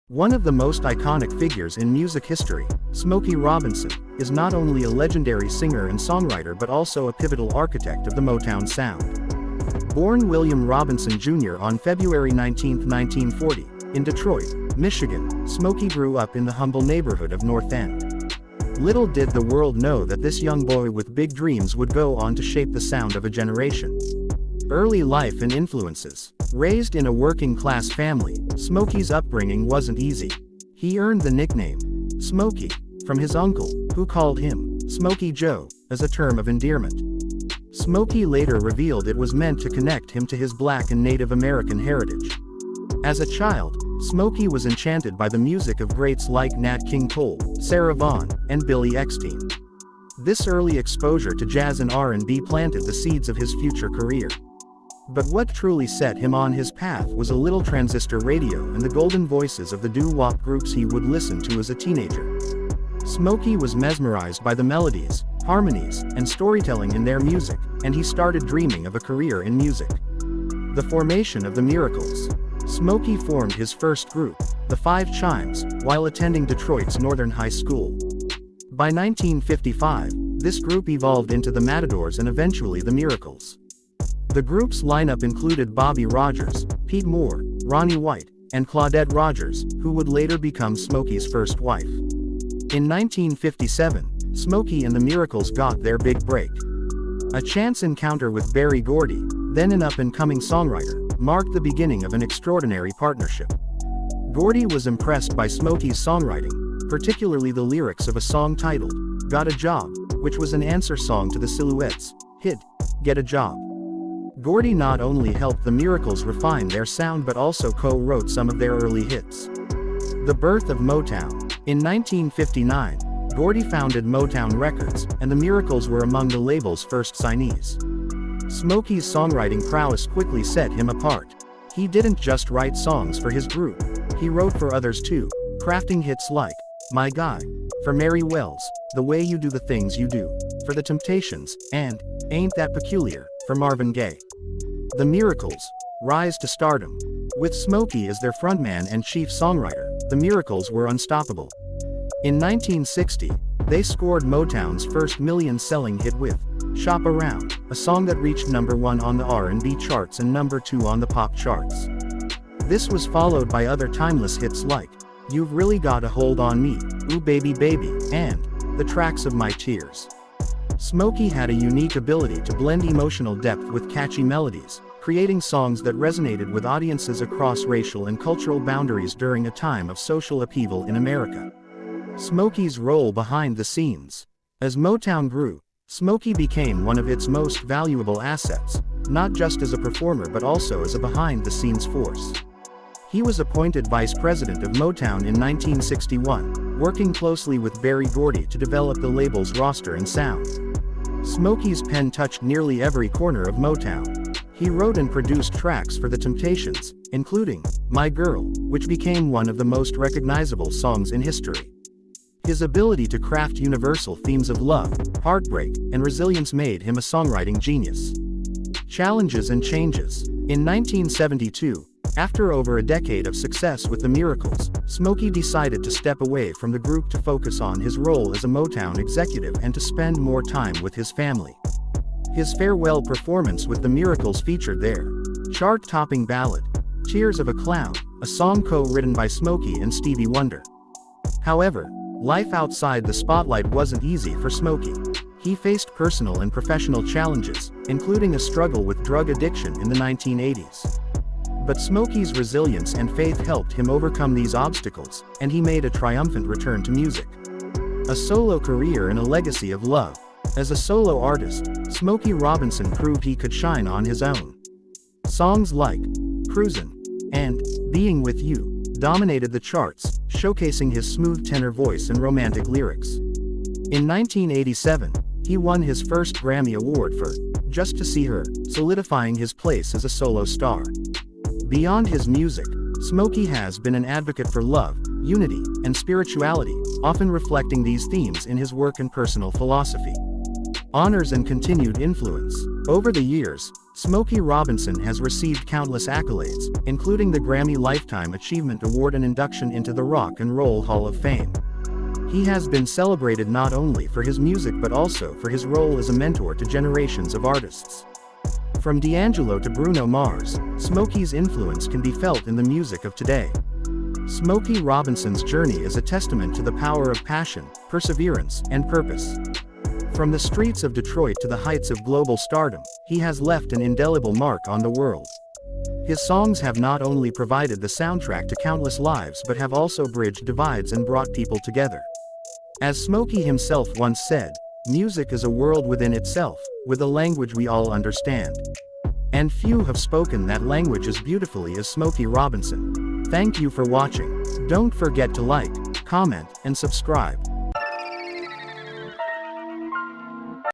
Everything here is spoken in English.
One of the most iconic figures in music history, Smokey Robinson, is not only a legendary singer and songwriter but also a pivotal architect of the Motown sound. Born William Robinson Jr. on February 19, 1940, in Detroit, Michigan, Smokey grew up in the humble neighborhood of North End. Little did the world know that this young boy with big dreams would go on to shape the sound of a generation. Early life and influences. Raised in a working-class family, Smokey's upbringing wasn't easy. He earned the nickname, Smokey, from his uncle, who called him, Smokey Joe, as a term of endearment. Smokey later revealed it was meant to connect him to his Black and Native American heritage. As a child, Smokey was enchanted by the music of greats like Nat King Cole, Sarah Vaughan, and Billy Eckstine. This early exposure to jazz and R&B planted the seeds of his future career. But what truly set him on his path was a little transistor radio and the golden voices of the doo-wop groups he would listen to as a teenager. Smokey was mesmerized by the melodies, harmonies, and storytelling in their music, and he started dreaming of a career in music. The formation of the Miracles. Smokey formed his first group, the Five Chimes, while attending Detroit's Northern High School. By 1955, this group evolved into the Matadors and eventually the Miracles. The group's lineup included Bobby Rogers, Pete Moore, Ronnie White, and Claudette Rogers, who would later become Smokey's first wife. In 1957, Smokey and the Miracles got their big break. A chance encounter with Berry Gordy, then an up-and-coming songwriter, marked the beginning of an extraordinary partnership. Gordy was impressed by Smokey's songwriting, particularly the lyrics of a song titled, Got a Job, which was an answer song to the Silhouettes' hit, Get a Job. Gordy not only helped the Miracles refine their sound but also co-wrote some of their early hits. The Birth of Motown. In 1959, Gordy founded Motown Records, and the Miracles were among the label's first signees. Smokey's songwriting prowess quickly set him apart. He didn't just write songs for his group, he wrote for others too, crafting hits like, My Guy, for Mary Wells, The Way You Do the Things You Do, for The Temptations, and Ain't That Peculiar, for Marvin Gaye. The Miracles. Rise to stardom. With Smokey as their frontman and chief songwriter, the Miracles were unstoppable. In 1960, they scored Motown's first million-selling hit with Shop Around, a song that reached #1 on the R&B charts and #2 on the pop charts. This was followed by other timeless hits like You've Really Got a Hold on Me, Ooh Baby Baby, and The Tracks of My Tears. Smokey had a unique ability to blend emotional depth with catchy melodies, creating songs that resonated with audiences across racial and cultural boundaries during a time of social upheaval in America. Smokey's role behind the scenes. As Motown grew, Smokey became one of its most valuable assets, not just as a performer but also as a behind-the-scenes force. He was appointed vice president of Motown in 1961, working closely with Berry Gordy to develop the label's roster and sound. Smokey's pen touched nearly every corner of Motown. He wrote and produced tracks for The Temptations, including My Girl, which became one of the most recognizable songs in history. His ability to craft universal themes of love, heartbreak, and resilience made him a songwriting genius. Challenges and changes. In 1972, after over a decade of success with the Miracles, Smokey decided to step away from the group to focus on his role as a Motown executive and to spend more time with his family. His farewell performance with the Miracles featured their chart-topping ballad, Tears of a Clown, a song co-written by Smokey and Stevie Wonder. However, life outside the spotlight wasn't easy for Smokey. He faced personal and professional challenges, including a struggle with drug addiction in the 1980s. But Smokey's resilience and faith helped him overcome these obstacles, and he made a triumphant return to music. A solo career and a legacy of love. As a solo artist, Smokey Robinson proved he could shine on his own. Songs like Cruisin' and Being With You dominated the charts, showcasing his smooth tenor voice and romantic lyrics. In 1987, he won his first Grammy Award for Just to See Her, solidifying his place as a solo star. Beyond his music, Smokey has been an advocate for love, unity, and spirituality, often reflecting these themes in his work and personal philosophy. Honors and continued influence. Over the years, Smokey Robinson has received countless accolades, including the Grammy Lifetime Achievement Award and induction into the Rock and Roll Hall of Fame. He has been celebrated not only for his music but also for his role as a mentor to generations of artists. From D'Angelo to Bruno Mars, Smokey's influence can be felt in the music of today. Smokey Robinson's journey is a testament to the power of passion, perseverance, and purpose. From the streets of Detroit to the heights of global stardom, he has left an indelible mark on the world. His songs have not only provided the soundtrack to countless lives but have also bridged divides and brought people together. As Smokey himself once said, "Music is a world within itself, with a language we all understand." And few have spoken that language as beautifully as Smokey Robinson. Thank you for watching. Don't forget to like, comment, and subscribe.